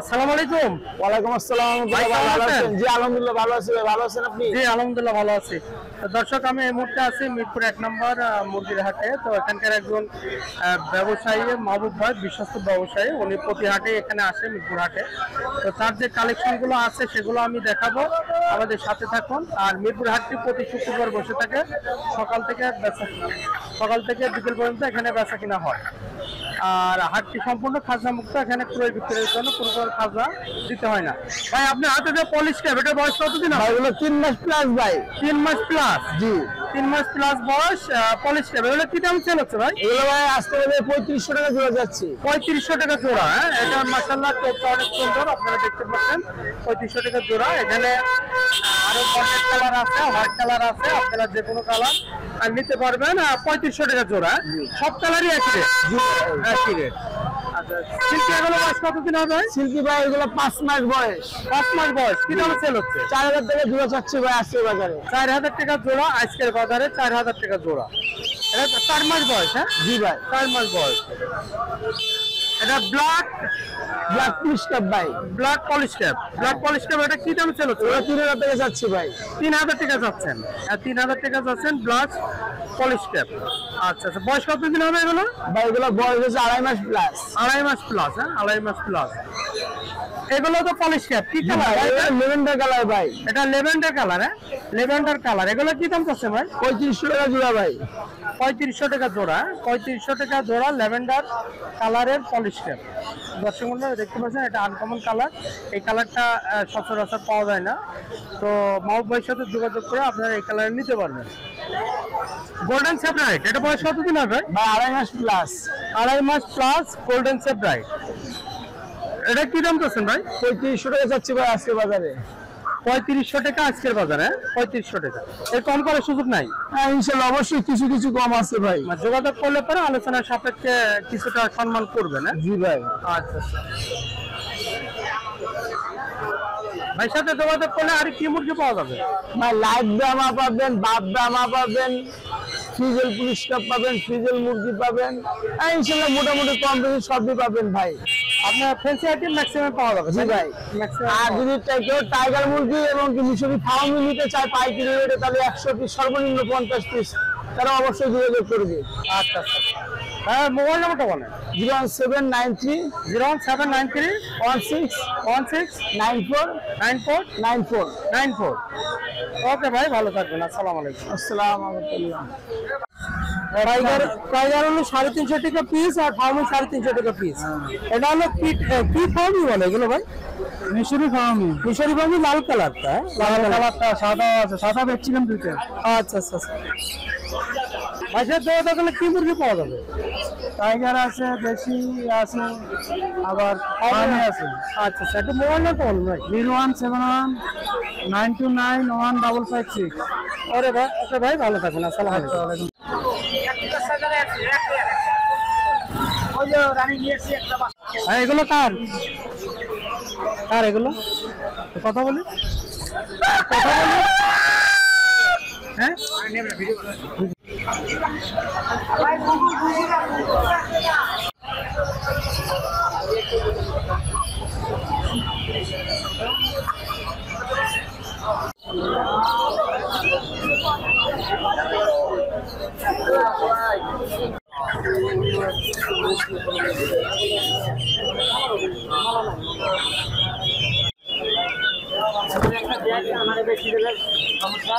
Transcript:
আসসালামু আলাইকুম। ওয়ালাইকুম আসসালাম। ভালো আছেন? জি আলহামদুলিল্লাহ ভালো আছি। ভালো আছেন আপনি? জি আলহামদুলিল্লাহ ভালো আছি। দর্শক আমি এই মুহূর্তে আছি মিরপুর 1 নম্বর মুরগির হাটে। তো এখানকার একজন ব্যবসায়ী মাহবুব ভাই, বিশ্বস্ত ব্যবসায়ী, উনি প্রতি হাটে এখানে আসে মিরপুর হাটে। তো তার যে কালেকশনগুলো আছে সেগুলো আমি দেখাবো, আমাদের সাথে থাকুন। আর মিরপুর হাটটি প্রতি শুক্রবার বসে থাকে, সকাল থেকে বিকেল পর্যন্ত এখানে বেচা কিনা হয়। আর হাটটি সম্পূর্ণ খাজনা মুক্ত, এখানে ক্রয় বিক্রয়ের জন্য কোনো খাজনা দিতে হয় না। ভাই আপনি হাতে যে পলিশ ক্যাপ, এটা বয়স কতদিন? এগুলো 3 মাস প্লাস ভাই। 3 মাস প্লাস? জি 3 মাস প্লাস বয়স পলিশ ক্যাপ। এগুলো কি দাম সেল হচ্ছে ভাই? এগুলো ভাই আজকে 3500 টাকা জোড়া যাচ্ছে। 3500 টাকা জোড়া। হ্যাঁ, এটা মাশাআল্লাহ টোপটা অনেক সুন্দর, আপনারা দেখতে পাচ্ছেন। 3500 টাকা জোড়া। এখানে আরো কন্ট্রাস্ট কালার আছে, হোয়াইট কালার আছে, আপনারা যে কোনো কালার নিতে পারবেন। 3500 টাকা জোড়া। সব কালারই একই রেট? একই রেট। আচ্ছা, সিল্কি এগুলো বয়স কতদিন হবে? সিল্কি ভাই এগুলো 5 মাস বয়স। 5 মাস বয়স। কি দামে সেল হচ্ছে? 4000 টাকা জোড়া চাচ্ছি ভাই আজকের বাজারে। 4000 টাকা জোড়া আজকের বাজারে, 4000 টাকা জোড়া। এটা 4 মাস বয়স? হ্যাঁ জি ভাই 4 মাস বয়স। এটা ব্ল্যাক পুলিশ ক্যাপ ভাই। Black polish cap. এটা কি দাম সেল হচ্ছে? 3000 টাকা যাচ্ছে ভাই। 3000 টাকা যাচ্ছেন? 3000 টাকা যাচ্ছেন ব্ল্যাক পলিশ ক্যাপ। আচ্ছা আচ্ছা, বয়স কতদিন হবে এগুলো? ভাই এগুলো বয়স হচ্ছে 2.5 মাস প্লাস। 2.5 মাস প্লাস। হ্যাঁ 2.5 মাস প্লাস। এগুলো তো পলিশ ক্যাপ। কি কালার? লেভেন্ডার কালার ভাই। এটা লেভেন্ডার কালার। হ্যাঁ লেভেন্ডার কালার। এগুলো কি দাম করছে ভাই? 3500 টাকা জোড়া ভাই। 3500 টাকা জোড়া। 3500 টাকা জোড়া ল্যাভেন্ডার কালারের পলিশ ক্যাপ। দর্শক বন্ধুরা দেখতে পাচ্ছেন, এটা আনকমন কালার। এই কালারটা সচরাচর পাওয়া যায় না। তো মাহবুব ভাইয়ের সাথে যোগাযোগ করে আপনারা এই কালার নিতে পারবেন। গোল্ডেন সেপ্রাইট, এটা বয়স কতদিন হবে? ভাই 2.5 মাস প্লাস। 2.5 মাস প্লাস গোল্ডেন সেপ্রাইট। এটা কি দাম করছেন ভাই? 3500 টাকা যাচ্ছে ভাই আজকের বাজারে। 3500 টাকা আজকের বাজারে? 3500 টাকা। এর কম করার সুযোগ নাই? হ্যাঁ ইনশাআল্লাহ অবশ্যই কিছু কম আছে ভাই। যোগাযোগ করলে পরে আলোচনার সাপেক্ষে কিছুটা সম্মান করবেন। জি ভাই। আচ্ছা আচ্ছা, ভাইয়ের সাথে যোগাযোগ করলে আর কি মুরগি পাওয়া যাবে? ভাই লাইট ব্রাহ্মা পাবেন, বাপ ব্রাহ্মা পাবেন, ফ্রিজেল পুলিশ কাপ পাবেন, ফ্রিজেল মুরগি পাবেন। ইনশাআল্লাহ মোটামুটি কম বেশি সবই পাবেন ভাই। আপনার ফ্যান্সি আইটেম ম্যাক্সিমাম পাওয়া যাবে? জি ভাই। আর যদি কেউ টাইগার মুরগি এবং মিশরি ফার্ম নিতে চায় পাইকারি রেটে, তাহলে 100 পিস সর্বনিম্ন 50 পিস, তারা অবশ্যই যোগাযোগ করবে। আচ্ছা আচ্ছা, হ্যাঁ মোবাইল নাম্বারটা বলেন। 01793 1694। ওকে ভাই, ভালো থাকবেন। আসসালামু আলাইকুম। আসসালামু আলাইকুম। টাইগার হলো 350 টাকা পিস আর ফার্মি 350 টাকা পিস। এটা হলো কি ফার্মি বলে এগুলো ভাই? মিশরি ফার্মি লাল কালারটা। লাল কালারটা সাদা আছে, সাদা বেচছিলাম দুইটা। আচ্ছা আচ্ছা আচ্ছা, ভাইয়ের দোকানে তাহলে কি মুরগি পাওয়া যাবে? টাইগার আছে, দেশি আছে, আবার ফার্মি আছে। আচ্ছা আচ্ছা, একটু মোবাইল নাম্বার বলুন ভাই। 01719291556। ওরে ভাই, ওকে ভাই, ভালো থাকবেন। আসসালামু আলাইকুম। এগুলো কার এগুলো? কথা বলি হ্যাঁ। আমাদের বেশি দিলে সমস্যা।